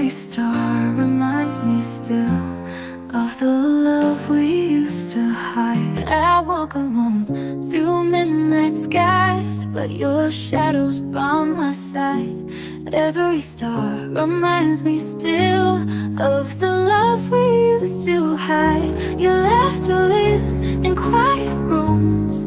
Every star reminds me still of the love we used to hide. I walk alone through midnight skies, but your shadow's by my side. Every star reminds me still of the love we used to hide. Your laughter lives in quiet rooms,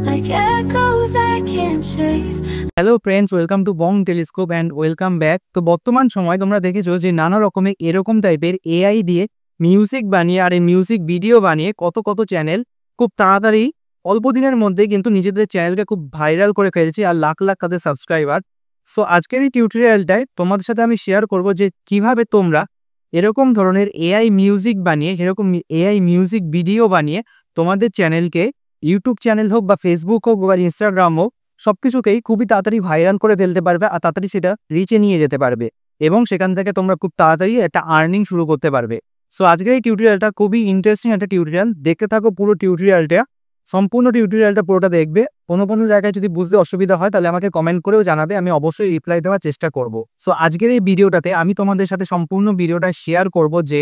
like echoes I can't trace. Hello friends, welcome to Bong telescope and welcome back. তো বর্তমান সময় তোমরা দেখেছো যে নানা রকমের এরকম টাইপের এআই দিয়ে মিউজিক বানিয়ে আর এই মিউজিক ভিডিও বানিয়ে কত চ্যানেল খুব তাড়াতাড়ি অল্প দিনের মধ্যে কিন্তু নিজেদের চ্যানেলকে খুব ভাইরাল করে ফেলছে আর লাখ লাখ তাদের সাবস্ক্রাইবার। সো আজকের এই টিউটোরিয়ালটায় তোমাদের সাথে আমি শেয়ার করব যে কিভাবে তোমরা এরকম ধরনের এআই মিউজিক বানিয়ে এরকম এআই মিউজিক ভিডিও বানিয়ে তোমাদের চ্যানেলকে ইউটিউব চ্যানেল হোক বা ফেসবুক হোক বা ইনস্টাগ্রাম হোক সবকিছুকেই খুবই তাড়াতাড়ি ভাইরাল করে ফেলতে পারবে আর তাড়াতাড়ি সেটা রিচে নিয়ে যেতে পারবে এবং সেখান থেকে তোমরা খুব তাড়াতাড়ি একটা আর্নিং শুরু করতে পারবে। সো আজকের এই টিউটোরিয়ালটা খুবই ইন্টারেস্টিং একটা টিউটোরিয়াল, দেখতে থাকো পুরো টিউটোরিয়ালটা, সম্পূর্ণ টিউটোরিয়ালটা পুরোটা দেখবে। কোনো জায়গায় যদি বুঝতে অসুবিধা হয় তাহলে আমাকে কমেন্ট করেও জানাবে, আমি অবশ্যই রিপ্লাই দেওয়ার চেষ্টা করব। সো আজকের এই ভিডিওটাতে আমি তোমাদের সাথে সম্পূর্ণ ভিডিওটা শেয়ার করব যে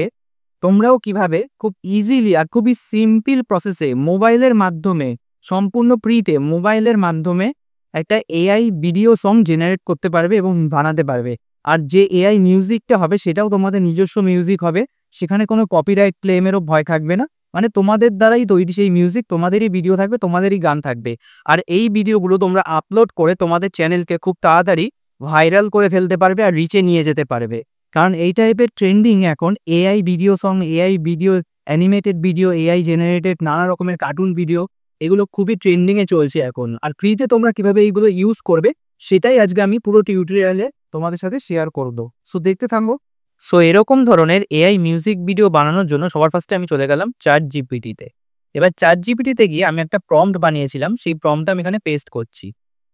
তোমরাও কিভাবে খুব ইজিলি আর খুবই সিম্পল প্রসেসে মোবাইলের মাধ্যমে সম্পূর্ণ ফ্রিতে মোবাইলের মাধ্যমে একটা এআই ভিডিও সং জেনারেট করতে পারবে এবং বানাতে পারবে। আর যে এআই মিউজিকটা হবে সেটাও তোমাদের নিজস্ব মিউজিক হবে, সেখানে কোনো কপিরাইট ক্লেমেরও ভয় থাকবে না। মানে তোমাদের দ্বারাই তৈরি সেই মিউজিক, তোমাদেরই ভিডিও থাকবে, তোমাদেরই গান থাকবে। আর এই ভিডিওগুলো তোমরা আপলোড করে তোমাদের চ্যানেলকে খুব তাড়াতাড়ি ভাইরাল করে ফেলতে পারবে আর রিচে নিয়ে যেতে পারবে। কারণ এই টাইপের ট্রেন্ডিং এখন AI video song, AI video, animated video, AI generated নানা রকমের কার্টুন ভিডিও, এগুলো খুবই ট্রেন্ডিংয়ে চলছে এখন। আর ফ্রিতে তোমরা কিভাবে এইগুলো ইউজ করবে সেটাই আজকে আমি পুরো টিউটোরিয়ালে তোমাদের সাথে শেয়ার করব। সো দেখতে থাকো। সো এরকম ধরনের এআই মিউজিক ভিডিও বানানোর জন্য সবার ফার্স্টে আমি চলে গেলাম ChatGPT-তে। এবার ChatGPT-তে গিয়ে আমি একটা প্রম্পট বানিয়েছিলাম, সেই প্রম্পটটা আমি এখানে পেস্ট করছি।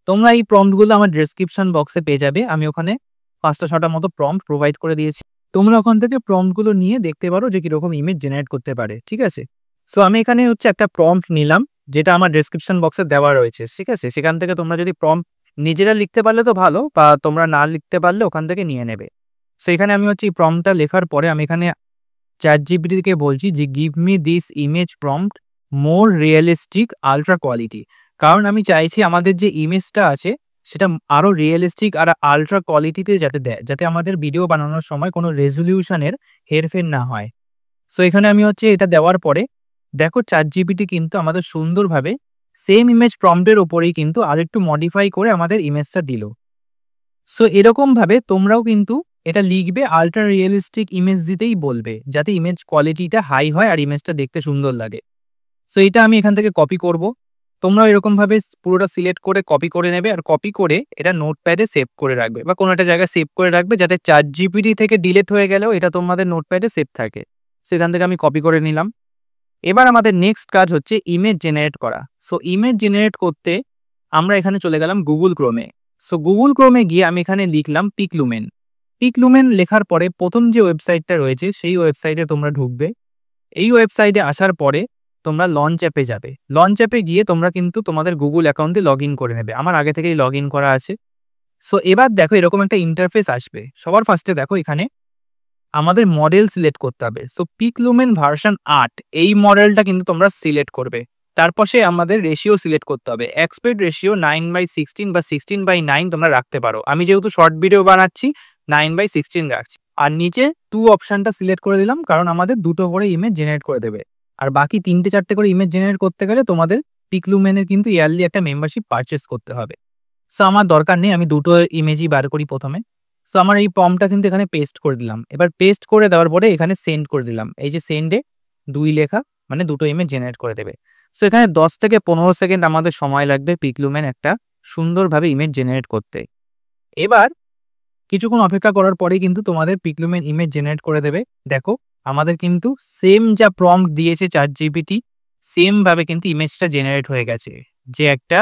তোমরা এই প্রম্পটগুলো আমার ডেসক্রিপশন বক্সে পেয়ে যাবে, আমি ওখানে 5টা-6টা মতো প্রম্পট প্রোভাইড করে দিয়েছি। তোমরা ওখান থেকে প্রম্পটগুলো নিয়ে দেখতে পারো যে কীরকম ইমেজ জেনারেট করতে পারে, ঠিক আছে? সো আমি এখানে একটা প্রম্পট নিলাম যেটা আমার ডেসক্রিপশন বক্সে দেওয়া রয়েছে, ঠিক আছে? সেখান থেকে তোমরা যদি প্রম্পট নিজেরা লিখতে পারলে তো ভালো, বা তোমরা না লিখতে পারলে ওখান থেকে নিয়ে নেবে। সো এখানে আমি এই প্রম্পটটা লেখার পরে আমি এখানে ChatGPT-কে বলছি যে give me this image prompt more realistic ultra quality. কারণ আমি চাইছি আমাদের যে ইমেজটা আছে সেটা আরও রিয়েলিস্টিক আর আলট্রা কোয়ালিটিতে যাতে দেয়, যাতে আমাদের ভিডিও বানানোর সময় কোনো রেজলিউশনের হেরফের না হয়। সো এখানে আমি এটা দেওয়ার পরে দেখো ChatGPT কিন্তু আমাদের সুন্দরভাবে সেম ইমেজ প্রম্পটের ওপরেই কিন্তু আরেকটু মডিফাই করে আমাদের ইমেজটা দিল। সো এরকমভাবে তোমরাও কিন্তু এটা লিখবে, আলট্রা রিয়েলিস্টিক ইমেজ দিতেই বলবে যাতে ইমেজ কোয়ালিটিটা হাই হয় আর ইমেজটা দেখতে সুন্দর লাগে। সো এটা আমি এখান থেকে কপি করব। তোমরাও এরকমভাবে পুরোটা সিলেক্ট করে কপি করে নেবে আর কপি করে এটা নোটপ্যাডে সেভ করে রাখবে বা কোনো একটা জায়গায় সেভ করে রাখবে যাতে ChatGPT থেকে ডিলিট হয়ে গেলেও এটা তোমাদের নোটপ্যাডে সেভ থাকে। সেখান থেকে আমি কপি করে নিলাম। এবার আমাদের নেক্সট কাজ হচ্ছে ইমেজ জেনারেট করা। সো ইমেজ জেনারেট করতে আমরা এখানে চলে গেলাম গুগল ক্রোমে। সো গুগল ক্রোমে গিয়ে আমি এখানে লিখলাম পিকলুমেন। পিকলুমেন লেখার পরে প্রথম যে ওয়েবসাইটটা রয়েছে সেই ওয়েবসাইটে তোমরা ঢুকবে। এই ওয়েবসাইটে আসার পরে তোমরা লঞ্চ অ্যাপে যাবে। লঞ্চ অ্যাপে গিয়ে তোমরা কিন্তু তোমাদের গুগল অ্যাকাউন্টে লগ ইন করে নেবে। আমার আগে থেকেই লগ ইন করা আছে। সো এবার দেখো এরকম একটা ইন্টারফেস আসবে। সবার ফার্স্টে দেখো এখানে আমাদের মডেল সিলেক্ট করতে হবে। সো পিকলুমেন ভার্সন 8 এই মডেলটা কিন্তু তোমরা সিলেক্ট করবে। তারপর আমাদের রেশিও সিলেক্ট করতে হবে। অ্যাসপেক্ট রেশিও 9/16 বা 16/9 তোমরা রাখতে পারো। আমি যেহেতু শর্ট ভিডিও বানাচ্ছি 9/16 রাখছি। আর নিচে 2 অপশানটা সিলেক্ট করে দিলাম, কারণ আমাদের 2টো করে ইমেজ জেনারেট করে দেবে। আর বাকি 3টে-4টে করে ইমেজ জেনারেট করতে গেলে তোমাদের পিকলুমেনের কিন্তু ইয়ারলি একটা মেম্বারশিপ পারচেস করতে হবে। সো আমার দরকার নেই, আমি 2টো ইমেজই বার করি প্রথমে। সো আমার এই প্রম্পটটা কিন্তু এখানে পেস্ট করে দিলাম। এবার পেস্ট করে দেওয়ার পরে এখানে সেন্ড করে দিলাম। এই যে সেন্ডে 2 লেখা, মানে 2টো ইমেজ জেনারেট করে দেবে। সো এখানে 10 থেকে 15 সেকেন্ড আমাদের সময় লাগবে পিকলুমেন একটা সুন্দরভাবে ইমেজ জেনারেট করতে। এবার কিছুক্ষণ অপেক্ষা করার পরেই কিন্তু তোমাদের পিকলুমেন ইমেজ জেনারেট করে দেবে। দেখো আমাদের কিন্তু সেম যা প্রম্পট দিয়েছে ChatGPT সেমভাবে কিন্তু ইমেজটা জেনারেট হয়ে গেছে। যে একটা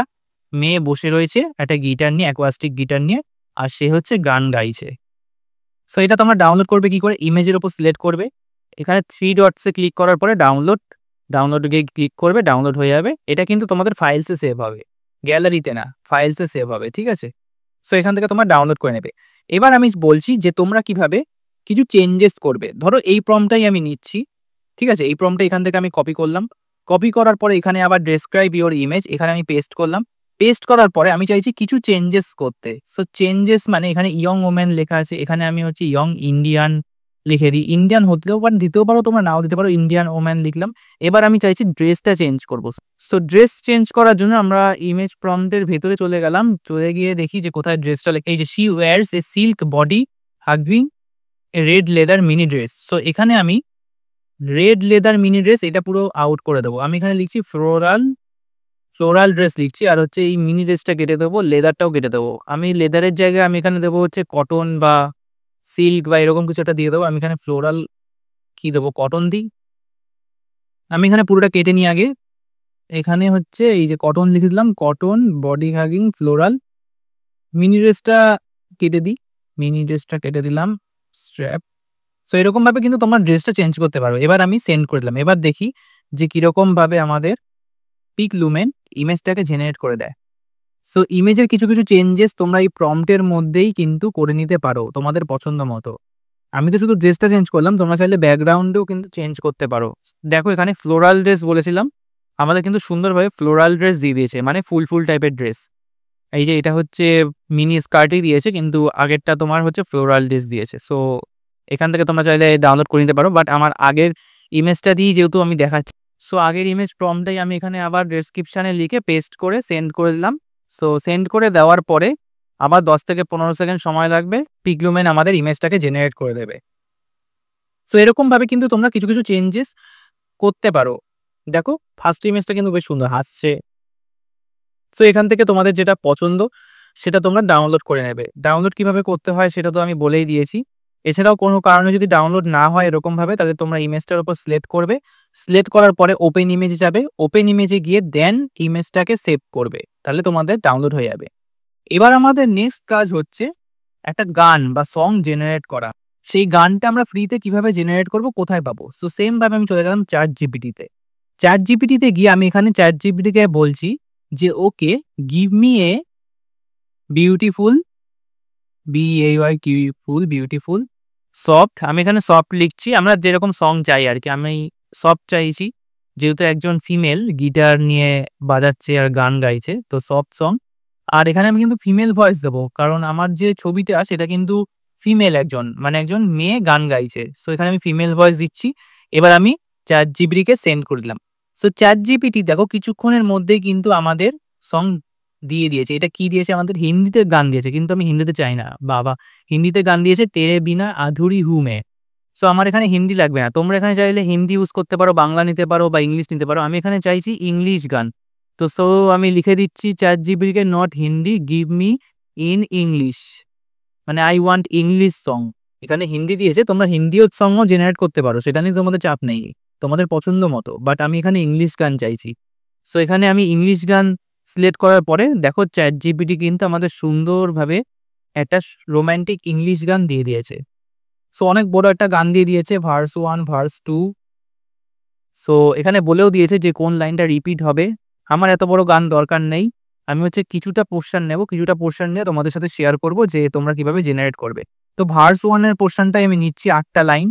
মেয়ে বসে রয়েছে একটা গিটার নিয়ে, অ্যাকোয়াস্টিক গিটার নিয়ে, আর সে গান গাইছে। সো এটা তোমরা ডাউনলোড করবে কি করে? ইমেজের উপর সিলেক্ট করবে, এখানে 3 ডটসে ক্লিক করার পরে ডাউনলোড গিয়ে ক্লিক করবে, ডাউনলোড হয়ে যাবে। এটা কিন্তু তোমাদের ফাইলসে সেভ হবে, গ্যালারিতে না, ফাইলসে সেভ হবে, ঠিক আছে? সো এখান থেকে তোমরা ডাউনলোড করে নেবে। এবার আমি বলছি যে তোমরা কিভাবে কিছু চেঞ্জেস করবে। ধরো এই প্রম্পটটাই আমি নিচ্ছি, ঠিক আছে? এই প্রম্পটটা এখান থেকে আমি কপি করলাম। কপি করার পরে এখানে আবার ডেসক্রাইব ইওর ইমেজ এখানে আমি পেস্ট করলাম। পেস্ট করার পরে আমি চাইছি কিছু চেঞ্জেস করতে। সো চেঞ্জেস মানে এখানে ইয়ং ওমেন লেখা আছে, এখানে আমি হচ্ছে ইয়ং ইন্ডিয়ান লিখে দিই। ইন্ডিয়ান হতেও পারে, দিতেও পারো, তোমরা নাও দিতে পারো। ইন্ডিয়ান ওমেন লিখলাম। এবার আমি চাইছি ড্রেসটা চেঞ্জ করব। সো ড্রেস চেঞ্জ করার জন্য আমরা ইমেজ প্রম্পটের ভেতরে চলে গেলাম। চলে গিয়ে দেখি যে কোথায় ড্রেসটা লেখা। এই যে she wires A silk body hugging a red leather mini dress. So এখানে আমি রেড লেদার মিনি ড্রেস এটা পুরো আউট করে দেবো। আমি এখানে লিখছি ফ্লোরাল ড্রেস লিখছি, আর হচ্ছে এই মিনি ড্রেসটা কেটে দেবো, লেদারটাও কেটে দেবো। আমি লেদারের জায়গায় আমি এখানে দেবো হচ্ছে কটন বা সিল্ক বা এরকম কিছু একটা দিয়ে দেবো। আমি এখানে ফ্লোরাল কি দেবো, কটন দিই। আমি এখানে পুরোটা কেটে নিই আগে। এখানে হচ্ছে এই যে কটন লিখে দিলাম, cotton body hugging floral. Mini ড্রেসটা কেটে দিই, মিনি ড্রেসটা কেটে দিলাম, স্ট্র্যাপ। সো এরকম ভাবে কিন্তু তোমার ড্রেসটা চেঞ্জ করতে পারো। এবার আমি সেন্ড করে দিলাম। এবার দেখি যে কিরকম ভাবে আমাদের পিকলুমেন ইমেজটাকে জেনারেট করে দেয়। সো ইমেজের কিছু কিছু চেঞ্জেস তোমরা এই প্রম্পটের মধ্যেই কিন্তু করে নিতে পারো তোমাদের পছন্দ মতো। আমি তো শুধু ড্রেসটা চেঞ্জ করলাম, তোমরা চাইলে ব্যাকগ্রাউন্ডেও কিন্তু চেঞ্জ করতে পারো। দেখো এখানে ফ্লোরাল ড্রেস বলেছিলাম, আমাদের কিন্তু সুন্দরভাবে ফ্লোরাল ড্রেস দিয়ে দিয়েছে, মানে ফুল ফুল টাইপের ড্রেস। এই যে এটা হচ্ছে মিনি স্কার্টই দিয়েছে, কিন্তু আগেরটা তোমার হচ্ছে ফ্লোরাল ড্রেস দিয়েছে। সো এখান থেকে তোমরা চাইলে ডাউনলোড করে নিতে পারো, বাট আমার আগের ইমেজটা দিয়ে যেহেতু আমি দেখাচ্ছি, সো আগের ইমেজ প্রম্পটটাই আমি এখানে আবার ডেসক্রিপশানে লিখে পেস্ট করে সেন্ড করে দিলাম। সো সেন্ড করে দেওয়ার পরে আবার 10 থেকে 15 সেকেন্ড সময় লাগবে, পিকলুমেন আমাদের ইমেজটাকে জেনারেট করে দেবে। সো এরকমভাবে কিন্তু তোমরা কিছু কিছু চেঞ্জেস করতে পারো। দেখো ফার্স্ট ইমেজটা কিন্তু বেশ সুন্দর, হাসছে। সো এখান থেকে তোমাদের যেটা পছন্দ সেটা তোমরা ডাউনলোড করে নেবে। ডাউনলোড কিভাবে করতে হয় সেটা তো আমি বলেই দিয়েছি। এছাড়াও কোনো কারণে যদি ডাউনলোড না হয় এরকমভাবে, তাহলে তোমরা ইমেজটার উপর সিলেক্ট করবে। সিলেক্ট করার পরে ওপেন ইমেজে যাবে, ওপেন ইমেজে গিয়ে দেন ইমেজটাকে সেভ করবে, তাহলে তোমাদের ডাউনলোড হয়ে যাবে। এবার আমাদের নেক্সট কাজ হচ্ছে একটা গান বা সং জেনারেট করা। সেই গানটা আমরা ফ্রিতে কিভাবে জেনারেট করব, কোথায় পাবো? সো সেম ভাবে আমি চলে গেলাম চ্যাট জিপিটিতে। চ্যাট জিপিটিতে গিয়ে আমি এখানে চ্যাট জিপিটিকে বলছি যে okay give me a beautiful beautiful soft. আমি এখানে সফট লিখছি, আমরা যেরকম সং চাই আর কি। আমি সফট চাইছি, যেহেতু একজন ফিমেল গিটার নিয়ে বাজাচ্ছে আর গান গাইছে, তো সফট সং। আর এখানে আমি কিন্তু ফিমেল ভয়েস দেবো, কারণ আমার যে ছবিটা সেটা কিন্তু ফিমেল, একজন মানে একজন মেয়ে গান গাইছে। সো এখানে আমি ফিমেল ভয়েস দিচ্ছি। এবার আমি চ্যাট জিপিটিকে সেন্ড করে দিলাম। সো চ্যাট জিপিটি দেখো কিছুক্ষণের মধ্যেই কিন্তু আমাদের সং দিয়ে দিয়েছে। এটা কি দিয়েছে, আমাদের হিন্দিতে গান দিয়েছে, কিন্তু আমি হিন্দিতে চাই না বাবা। হিন্দিতে গান দিয়েছে তেরে বিনা আধুরি হু মে। সো আমার এখানে হিন্দি লাগবে না, তোমরা এখানে চাইলে হিন্দি ইউজ করতে পারো, বাংলা নিতে পারো বা ইংলিশ নিতে পারো। আমি এখানে চাইছি ইংলিশ গান। তো সো আমি লিখে দিচ্ছি চ্যাট জিপিটিকে not Hindi, give me in English, মানে আই ওয়ান্ট ইংলিশ সং। এখানে হিন্দি দিয়েছে, তোমরা হিন্দিও সংও জেনারেট করতে পারো, সেটা নিয়ে তোমাদের চাপ নেই, তোমাদের পছন্দ মতো। বাট আমি এখানে ইংলিশ গান চাইছি। সো এখানে আমি ইংলিশ গান সিলেক্ট করার পরে দেখো চ্যাট জিপিটি কিন্তু আমাদের সুন্দরভাবে একটা রোম্যান্টিক ইংলিশ গান দিয়ে দিয়েছে। সো অনেক বড় একটা গান দিয়ে দিয়েছে, ভার্স 1 ভার্স 2। সো এখানে বলেও দিয়েছে যে কোন লাইনটা রিপিট হবে। আমার এত বড় গান দরকার নেই, আমি হচ্ছে কিছুটা পোর্শন নেব, কিছুটা পোর্শন নিয়ে তোমাদের সাথে শেয়ার করব যে তোমরা কিভাবে জেনারেট করবে। তো ভার্স 1 এর পোর্শনটাই আমি নিচ্ছি 8টা লাইন।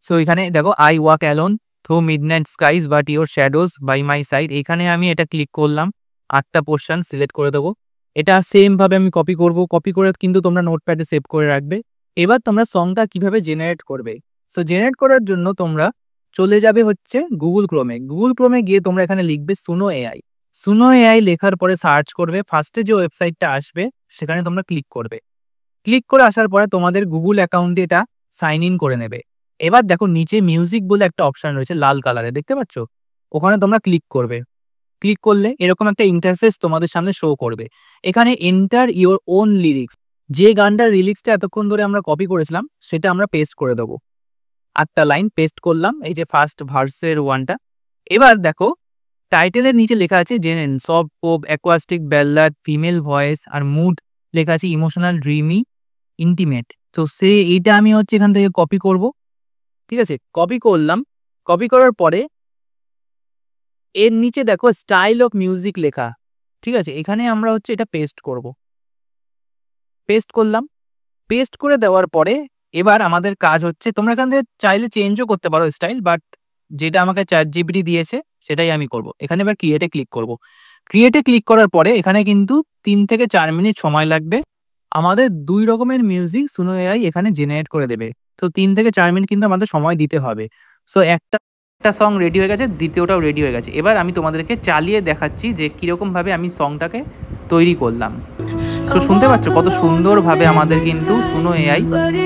সো এখানে দেখো I walk alone through midnight skies but your shadows by my side. এখানে আমি এটা ক্লিক করলাম, 8টা পোর্শন সিলেক্ট করে দেবো। এটা সেম ভাবে আমি কপি করব, কপি করে কিন্তু তোমরা নোটপ্যাডে সেভ করে রাখবে। এবার তোমরা সংটা কিভাবে জেনারেট করবে। সো জেনারেট করার জন্য তোমরা চলে যাবে হচ্ছে গুগল ক্রোমে। গুগল ক্রোমে গিয়ে তোমরা এখানে লিখবে সুনো এআই। সুনো এআই লেখার পরে সার্চ করবে, ফার্স্টে যে ওয়েবসাইটটা আসবে সেখানে তোমরা ক্লিক করবে। ক্লিক করে আসার পরে তোমাদের গুগল অ্যাকাউন্টে এটা সাইন ইন করে নেবে। এবার দেখো নিচে মিউজিক বলে একটা অপশন রয়েছে লাল কালারে, দেখতে পাচ্ছ? ওখানে তোমরা ক্লিক করবে। ক্লিক করলে এরকম একটা ইন্টারফেস তোমাদের সামনে শো করবে। এখানে এন্টার ইওর ওন লিরিক্স, যে গানটার লিরিক্সটা এতক্ষণ ধরে আমরা কপি করেছিলাম সেটা আমরা পেস্ট করে দেবো। 8টা লাইন পেস্ট করলাম, এই যে ফার্স্ট ভার্সের 1টা। এবার দেখো টাইটেলের নিচে লেখা আছে জেনেন soft pop acoustic ballad female voice, আর মুড লেখা আছে ইমোশনাল ড্রিমি ইন্টিমেট। তো এইটা আমি হচ্ছে এখান থেকে কপি করব, ঠিক আছে? কপি করলাম। কপি করার পরে এর নিচে দেখো স্টাইল অফ মিউজিক লেখা, ঠিক আছে? এখানে আমরা হচ্ছে এটা পেস্ট করব। পেস্ট করলাম। পেস্ট করে দেওয়ার পরে এবার আমাদের কাজ হচ্ছে, তোমরা এখান থেকে চাইলে চেঞ্জও করতে পারো স্টাইল, বাট যেটা আমাকে ChatGPT দিয়েছে সেটাই আমি করব। এখানে এবার ক্রিয়েটে ক্লিক করব। ক্রিয়েটে ক্লিক করার পরে এখানে কিন্তু 3 থেকে 4 মিনিট সময় লাগবে। আমাদের 2 রকমের মিউজিক সুনো এআই এখানে জেনারেট করে দেবে। তো 3 থেকে 4 মিনিট কিন্তু আমাদের সময় দিতে হবে। সো একটা সং রেডি হয়ে গেছে, দ্বিতীয়টাও রেডি হয়ে গেছে। এবার আমি তোমাদেরকে চালিয়ে দেখাচ্ছি যে কীরকমভাবে আমি সংটাকে তৈরি করলাম। সো শুনতে পাচ্ছ কত সুন্দরভাবে আমাদের কিন্তু সুনো এআই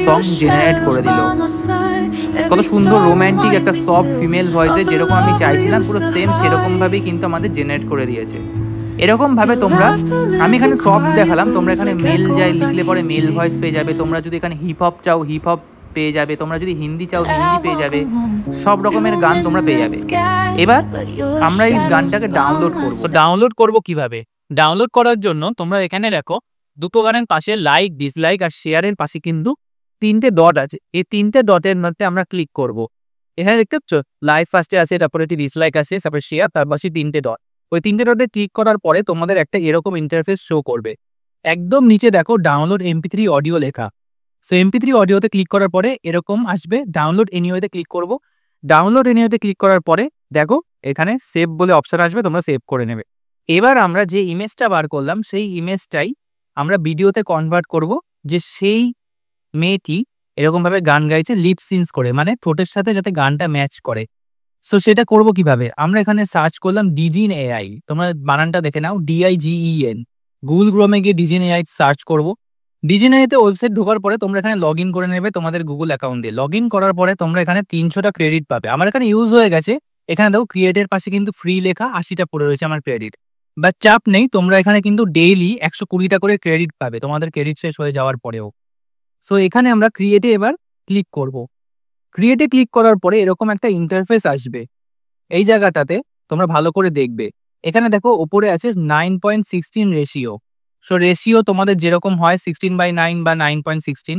সং জেনারেট করে দিল। কত সুন্দর রোম্যান্টিক একটা সফট ফিমেল ভয়েসে যেরকম আমি চাইছিলাম পুরো সেম সেরকমভাবেই কিন্তু আমাদের জেনারেট করে দিয়েছে। এরকমভাবে তোমরা, আমি এখানে সফট দেখালাম, তোমরা এখানে মেল যাই লিখলে পরে মেল ভয়েস পেয়ে যাবে। তোমরা যদি এখানে হিপ হপ চাও হিপ হপ পেয়ে যাবে, তোমরা যদি হিন্দি চাও হিন্দি পেয়ে যাবে, সব রকমের গান তোমরা পেয়ে যাবে। এবার আমরা এই গানটাকে ডাউনলোড করব। ডাউনলোড করব কিভাবে? ডাউনলোড করার জন্য তোমরা এখানে দেখো দুটো গানের পাশে লাইক, ডিসলাইক আর শেয়ারের পাশে কিন্তু 3টে ডট আছে। এই 3টে ডটের মধ্যে আমরা ক্লিক করব। এখানে দেখতে পাচ্ছ লাইক ফার্স্টে আছে, তারপরে একটি ডিসলাইক আছে, তারপরে শেয়ার, তার পাশে 3টে ডট। ওই 3টে ডটে ক্লিক করার পরে তোমাদের একটা এরকম ইন্টারফেস শো করবে। একদম নিচে দেখো ডাউনলোড MP3 অডিও লেখা। সো MP3 অডিওতে ক্লিক করার পরে এরকম আসবে। ডাউনলোড এনিওয়েতে ক্লিক করব। ডাউনলোড এনিওয়েতে ক্লিক করার পরে দেখো এখানে সেভ বলে অপশন আসবে, তোমরা সেভ করে নেবে। এবার আমরা যে ইমেজটা বার করলাম সেই ইমেজটাই আমরা ভিডিওতে কনভার্ট করব, যে সেই মেয়েটি এরকমভাবে গান গাইছে লিপ সিন্স করে, মানে ঠোঁটের সাথে যাতে গানটা ম্যাচ করে। সো সেটা করব কিভাবে? আমরা এখানে সার্চ করলাম ডিজিন এআই, তোমরা বানানটা দেখে নাও, DIGEN। গুগল ক্রোমে গিয়ে ডিজিন এআই সার্চ করব। ডিজিন এআইতে ওয়েবসাইট ঢোকার পরে তোমরা এখানে লগ ইন করে নেবে তোমাদের গুগল অ্যাকাউন্ট দিয়ে। লগ ইন করার পরে তোমরা এখানে 300টা ক্রেডিট পাবে। আমার এখানে ইউজ হয়ে গেছে। এখানে দেখো ক্রিয়েটের পাশে কিন্তু ফ্রি লেখা, 80টা পড়ে রয়েছে আমার ক্রেডিট। বাট চাপ নেই, তোমরা এখানে কিন্তু ডেইলি 120টা করে ক্রেডিট পাবে তোমাদের ক্রেডিট শেষ হয়ে যাওয়ার পরেও। সো এখানে আমরা ক্রিয়েটে এবার ক্লিক করব। ক্রিয়েটে ক্লিক করার পরে এরকম একটা ইন্টারফেস আসবে। এই জায়গাটাতে তোমরা ভালো করে দেখবে, এখানে দেখো ওপরে আছে 9.16 রেশিও। সো রেশিও তোমাদের যেরকম হয় 16/9 বা 9.16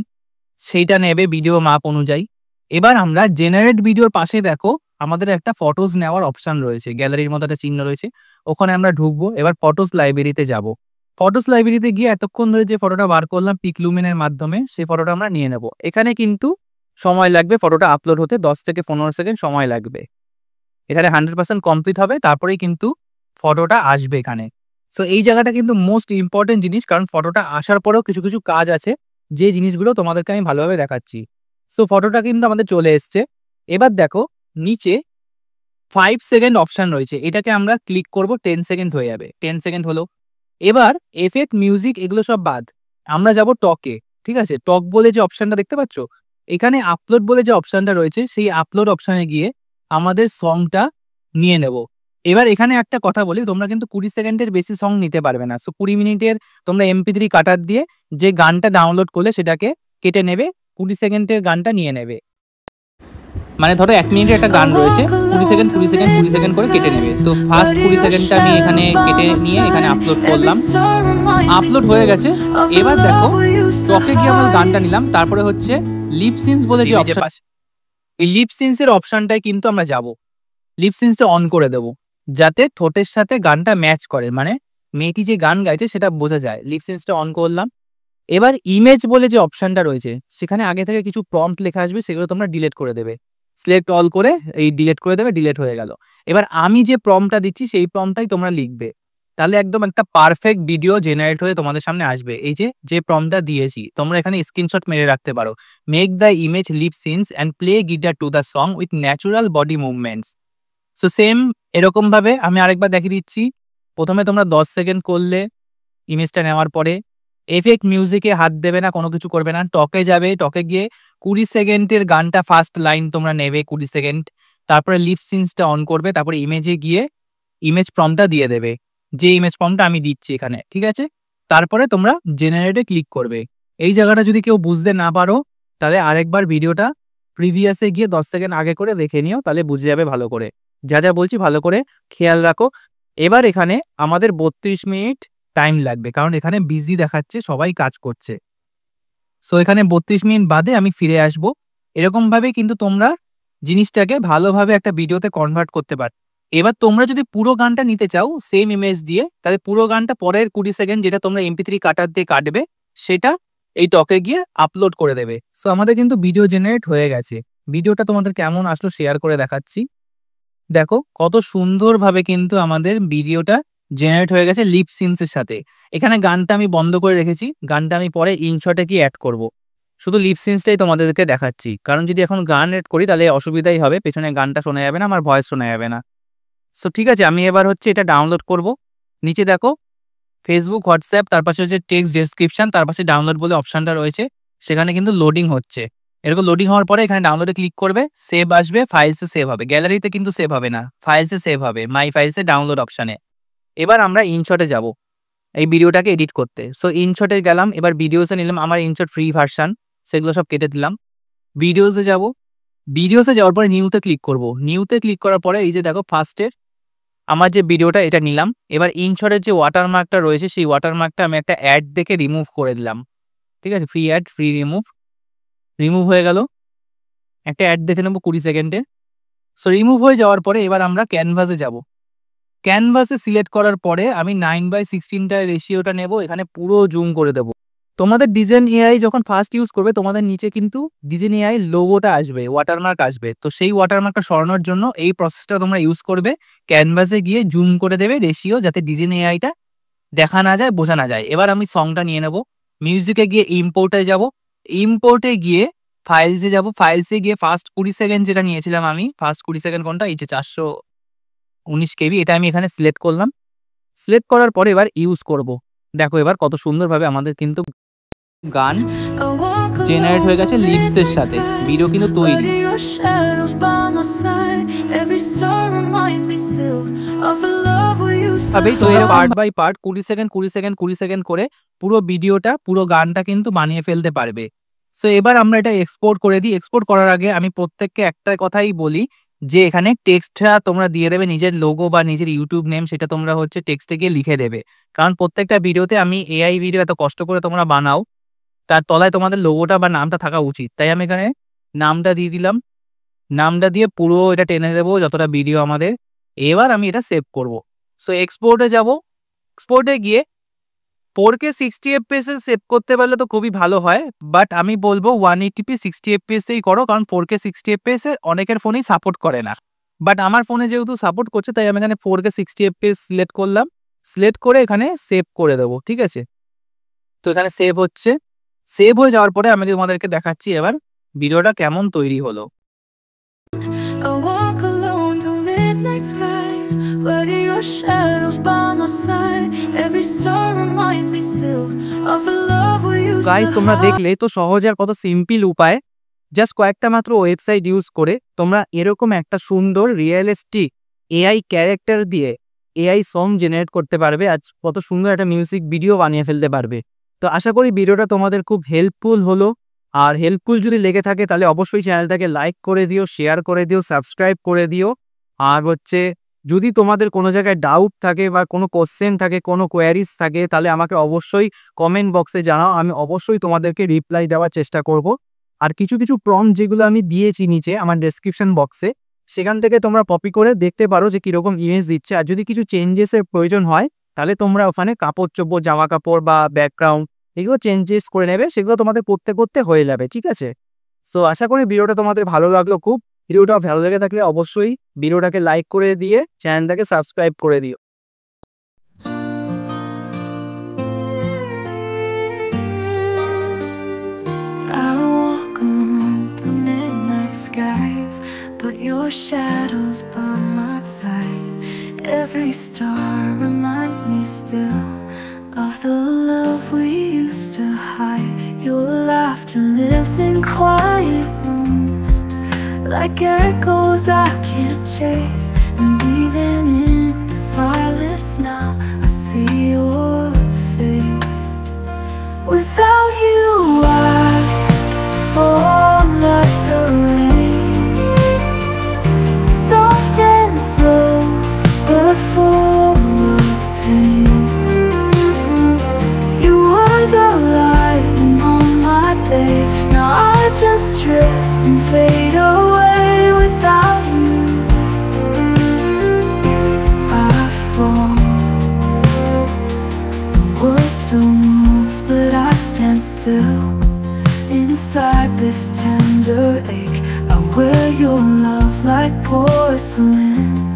সেইটা নেবে ভিডিও মাপ অনুযায়ী। এবার আমরা জেনারেট ভিডিওর পাশে দেখো আমাদের একটা ফটোজ নেওয়ার অপশন রয়েছে, গ্যালারির মতো একটা চিহ্ন রয়েছে, ওখানে আমরা ঢুকবো। এবার ফটোস লাইব্রেরিতে যাব। ফটোস লাইব্রেরিতে গিয়ে এতক্ষণ ধরে যে ফটোটা বার করলাম পিকলুমিনের মাধ্যমে, সেই ফটোটা আমরা নিয়ে নেব। এখানে কিন্তু সময় লাগবে ফটোটা আপলোড হতে, 10 থেকে 15 সেকেন্ড সময় লাগবে। এখানে 100% কমপ্লিট হবে, তারপরেই কিন্তু ফটোটা আসবে এখানে। সো এই জায়গাটা কিন্তু মোস্ট ইম্পর্টেন্ট জিনিস, কারণ ফটোটা আসার পরেও কিছু কিছু কাজ আছে যে জিনিসগুলো তোমাদেরকে আমি ভালোভাবে দেখাচ্ছি। সো ফটোটা কিন্তু আমাদের চলে এসছে। এবার দেখো নিচে 5 সেকেন্ড অপশন রয়েছে, এটাকে আমরা ক্লিক করব, 10 সেকেন্ড হয়ে যাবে। 10 সেকেন্ড হলো। এবার এফেক্ট, মিউজিক এগুলো সব বাদ, আমরা যাব টকে। ঠিক আছে, টক বলে যে অপশনটা দেখতে পাচ্ছ, এখানে আপলোড বলে যে অপশনটা রয়েছে সেই আপলোড অপশনে গিয়ে আমাদের সংটা নিয়ে নেব। এবার এখানে একটা কথা বলি, তোমরা কিন্তু 20 সেকেন্ডের বেশি সং নিতে পারবে না। সো 20 মিনিটের তোমরা MP3 কাটার দিয়ে যে গানটা ডাউনলোড করলে সেটাকে কেটে নেবে, 20 সেকেন্ডের গানটা নিয়ে নেবে। মানে ধরো 1 মিনিটের একটা গান রয়েছে, 20 সেকেন্ড 20 সেকেন্ড 20 সেকেন্ড করে কেটে নেবে। তো ফার্স্ট 20 সেকেন্ডটা আমি এখানে কেটে নিয়ে এখানে আপলোড করলাম। আপলোড হয়ে গেছে। এবার দেখো টকে গিয়ে আমরা গানটা নিলাম, তারপরে হচ্ছে লিপসিন্স বলে যে অপশন, এই লিপসিন্সের অপশনটাই কিন্তু আমরা যাব। লিপসিন্সটা অন করে দেব যাতে ঠোঁটের সাথে গানটা ম্যাচ করে, মানে মেয়েটি যে গান গাইছে সেটা বোঝা যায়। লিপসিন্সটা অন করলাম। এবার ইমেজ বলে যে অপশনটা রয়েছে সেখানে আগে থেকে কিছু প্রম্পট লেখা আসবে, সেগুলো তোমরা ডিলিট করে দেবে। সিলেক্ট অল করে এই ডিলিট করে দেবে, ডিলিট হয়ে গেল। এবার আমি যে প্রম্পটটা দিচ্ছি সেই প্রম্পটটাই তোমরা লিখবে, তাহলে একদম একটা পারফেক্ট ভিডিও জেনারেট হয়ে তোমাদের সামনে আসবে। এই যে প্রম্পটটা দিয়েছি তোমরা এখানে স্ক্রিনশট মেরে রাখতে পারো। Make the image lip sync and play guitar to the song with natural body movements. So same এরকম ভাবে আমি আরেকবার দেখিয়ে দিচ্ছি। প্রথমে তোমরা 10 সেকেন্ড করলে ইমেজটা নেওয়ার পরে এফেক্ট মিউজিকে হাত দেবে না, কোনো কিছু করবে না, টকে যাবে। টকে গিয়ে 20 সেকেন্ডের গানটা ফার্স্ট লাইন তোমরা নেবে 20 সেকেন্ড, তারপরে লিপ সিন্সটা অন করবে, তারপরে ইমেজে গিয়ে ইমেজ প্রম্পটটা দিয়ে দেবে, যে ইমেজ প্রম্পটটা আমি দিচ্ছি এখানে। ঠিক আছে, তারপরে তোমরা জেনারেটে ক্লিক করবে। এই জায়গাটা যদি কেউ বুঝতে না পারো তাহলে আরেকবার ভিডিওটা প্রিভিয়াসে গিয়ে 10 সেকেন্ড আগে করে দেখে নিও, তাহলে বুঝে যাবে ভালো করে। যা যা বলছি ভালো করে খেয়াল রাখো। এবার এখানে আমাদের 32 মিনিট টাইম লাগবে, কারণ এখানে বিজি দেখাচ্ছে, সবাই কাজ করছে। সো এখানে 32 মিনিট বাদে আমি ফিরে আসব। এরকমভাবে কিন্তু তোমরা জিনিসটাকে ভালোভাবে একটা ভিডিওতে কনভার্ট করতে পারো। এবার তোমরা যদি পুরো গানটা নিতে চাও সেম ইমেজ দিয়ে, তাহলে পুরো গানটা পরের 20 সেকেন্ড যেটা তোমরা MP3 কাটার দিয়ে কাটবে সেটা এই টকে গিয়ে আপলোড করে দেবে। সো আমাদের কিন্তু ভিডিও জেনারেট হয়ে গেছে। ভিডিওটা তোমাদের কেমন আসলো শেয়ার করে দেখাচ্ছি। দেখো কত সুন্দরভাবে কিন্তু আমাদের ভিডিওটা জেনারেট হয়ে গেছে লিপ সিনসের সাথে। এখানে গানটা আমি বন্ধ করে রেখেছি, গানটা আমি পরে ইনশটে গিয়ে অ্যাড করব। শুধু লিপ সিনসটাই তোমাদেরকে দেখাচ্ছি, কারণ যদি এখন গান অ্যাড করি তাহলে অসুবিধাই হবে, পেছনে গানটা শোনা যাবে না, আমার ভয়েস শোনা যাবে না। সো ঠিক আছে, আমি এবার হচ্ছে এটা ডাউনলোড করব। নিচে দেখো ফেসবুক, হোয়াটসঅ্যাপ, তার পাশে হচ্ছে টেক্সট ডেসক্রিপশন, তার পাশে ডাউনলোড বলে অপশনটা রয়েছে, সেখানে কিন্তু লোডিং হচ্ছে। এরকম লোডিং হওয়ার পরে এখানে ডাউনলোডে ক্লিক করবে, সেভ আসবে, ফাইলসে সেভ হবে। গ্যালারিতে কিন্তু সেভ হবে না, ফাইলসে সেভ হবে, মাই ফাইলসে ডাউনলোড অপশানে। এবার আমরা ইনশটে যাব এই ভিডিওটাকে এডিট করতে। সো ইনশটে গেলাম, এবার ভিডিওসে নিলাম আমার ইনশট ফ্রি ভার্সান, সেগুলো সব কেটে দিলাম। ভিডিওসে যাব, ভিডিওসে যাওয়ার পরে নিউতে ক্লিক করব। নিউতে ক্লিক করার পরে এই যে দেখো ফার্স্টের আমার যে ভিডিওটা এটা নিলাম। এবার ইনশটের যে ওয়াটারমার্কটা রয়েছে সেই ওয়াটারমার্কটা আমি একটা অ্যাড দেখে রিমুভ করে দিলাম। ঠিক আছে, ফ্রি অ্যাড, ফ্রি রিমুভ হয়ে গেল। একটা অ্যাড দেখে নেবো 20 সেকেন্ডে। সো রিমুভ হয়ে যাওয়ার পরে এবার আমরা ক্যানভাসে যাব। ক্যানভাসে সিলেক্ট করার পরে আমি 9:16 রেশিওটা নেব, এখানে পুরো জুম করে দেবো। তোমাদের ডিজাইন এআই যখন ফার্স্ট ইউজ করবে তোমাদের নিচে কিন্তু ডিজাইন এআই লোগোটা আসবে, ওয়াটারমার্ক আসবে। তো সেই ওয়াটারমার্কটা সরানোর জন্য এই প্রসেসটা তোমরা ইউজ করবে। ক্যানভাসে গিয়ে জুম করে দেবে রেশিও, যাতে ডিজাইন এআইটা দেখা না যায়, বোঝা না যায়। এবার আমি সংটা নিয়ে নেব, মিউজিকে গিয়ে ইম্পোর্টে যাব। ইম্পোর্টে গিয়ে ফাইলসে যাব, ফাইলসে গিয়ে ফার্স্ট 20 সেকেন্ড যেটা নিয়েছিলাম আমি, ফার্স্ট 20 সেকেন্ড কোনটা, এই যে 419 KB, এটা আমি এখানে সিলেক্ট করলাম। সিলেক্ট করার পরে এবার ইউজ করব। দেখো এবার কত সুন্দরভাবে আমাদের কিন্তু গান জেনারেট হয়ে গেছে লিপসের সাথে, ভিডিও কিন্তু তৈরি। Part by part 20 second 20 second 20 second করে পুরো ভিডিওটা, পুরো গানটা কিন্তু বানিয়ে ফেলতে পারবে। সো এবার আমরা এটা এক্সপোর্ট করে দিই। এক্সপোর্ট করার আগে আমি প্রত্যেককে একটা কথাই বলি যে এখানে টেক্সটটা তোমরা দিয়ে দেবে, নিজের লোগো বা নিজের ইউটিউব নেম সেটা তোমরা হচ্ছে টেক্সটে গিয়ে লিখে দেবে। কারণ প্রত্যেকটা ভিডিওতে আমি এআই ভিডিও এত কষ্ট করে তোমরা বানাও, তার তলায় তোমাদের লোগোটা বা নামটা থাকা উচিত। তাই আমি এখানে নামটা দিয়ে দিলাম, নামটা দিয়ে পুরো এটা টেনে দেবো যতটা ভিডিও আমাদের। এবার আমি এটা সেভ করব। সো এক্সপোর্টে যাব, এক্সপোর্টে গিয়ে 4K 60 FPS সেভ করতে পারলে তো খুবই ভালো হয়, বাট আমি বলবো 180p 60 FPS করো, কারণ 4K 60 FPS অনেকের ফোনেই সাপোর্ট করে না। বাট আমার ফোনে যেহেতু সাপোর্ট করছে তাই আমি এখানে 4K 60 FPS সিলেক্ট করলাম। সিলেক্ট করে এখানে সেভ করে দেবো। ঠিক আছে, তো এখানে সেভ হচ্ছে। সেভ হয়ে যাওয়ার পরে আমি তোমাদেরকে দেখাচ্ছি এবার ভিডিওটা কেমন তৈরি হলো। গাইস তোমরা দেখলে তো সহজ আর কত সিম্পল উপায়, জাস্ট কয়েকটা মাত্র ওয়েবসাইট ইউজ করে তোমরা এরকম একটা সুন্দর রিয়েলিস্টিক এআই ক্যারেক্টার দিয়ে এআই সং জেনারেট করতে পারবে, আজ কত সুন্দর একটা মিউজিক ভিডিও বানিয়ে ফেলতে পারবে। তো আশা করি ভিডিওটা তোমাদের খুব হেল্পফুল হলো। আর হেল্পফুল যদি লেগে থাকে তাহলে অবশ্যই চ্যানেলটাকে লাইক করে দিও, শেয়ার করে দিও, সাবস্ক্রাইব করে দিও। আর হচ্ছে যদি তোমাদের কোনো জায়গায় ডাউট থাকে বা কোনো কোশ্চেন থাকে, কোনো কোয়ারিজ থাকে, তাহলে আমাকে অবশ্যই কমেন্ট বক্সে জানাও, আমি অবশ্যই তোমাদেরকে রিপ্লাই দেওয়ার চেষ্টা করব। আর কিছু কিছু প্রম্পট যেগুলো আমি দিয়েছি নিচে আমার ডেসক্রিপশন বক্সে, সেখান থেকে তোমরা কপি করে দেখতে পারো যে কীরকম ইমেজ দিচ্ছে। আর যদি কিছু চেঞ্জেসের প্রয়োজন হয় তাহলে তোমরা ওখানে কাপড় চোপড়, জামা কাপড় বা ব্যাকগ্রাউন্ড এগুলো চেঞ্জেস করে নেবে, সেগুলো তোমাদের করতে করতে হয়ে যাবে। ঠিক আছে, সো আশা করি ভিডিওটা তোমাদের ভালো লাগলো খুব। ভিডিওটা ভালো লেগে থাকলে অবশ্যই ভিডিওটাকে লাইক করে দিয়ে চ্যানেলটাকে সাবস্ক্রাইব করে দিও। But your shadow's by my side. Every star reminds me still of the love we used to hide. Your laughter lives in quiet rooms, like echoes I can't chase. And even in the silence now, I see your face. Without you I fall like the rain, soft and slow but full of pain. You are the light in all my days. Now I just drift and fade away. Without you I fall. wear your love like porcelain,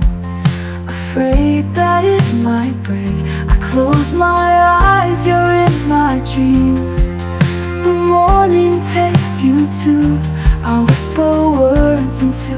afraid that it might break. I close my eyes, you're in my dreams. The morning takes you to, I'll whisper words into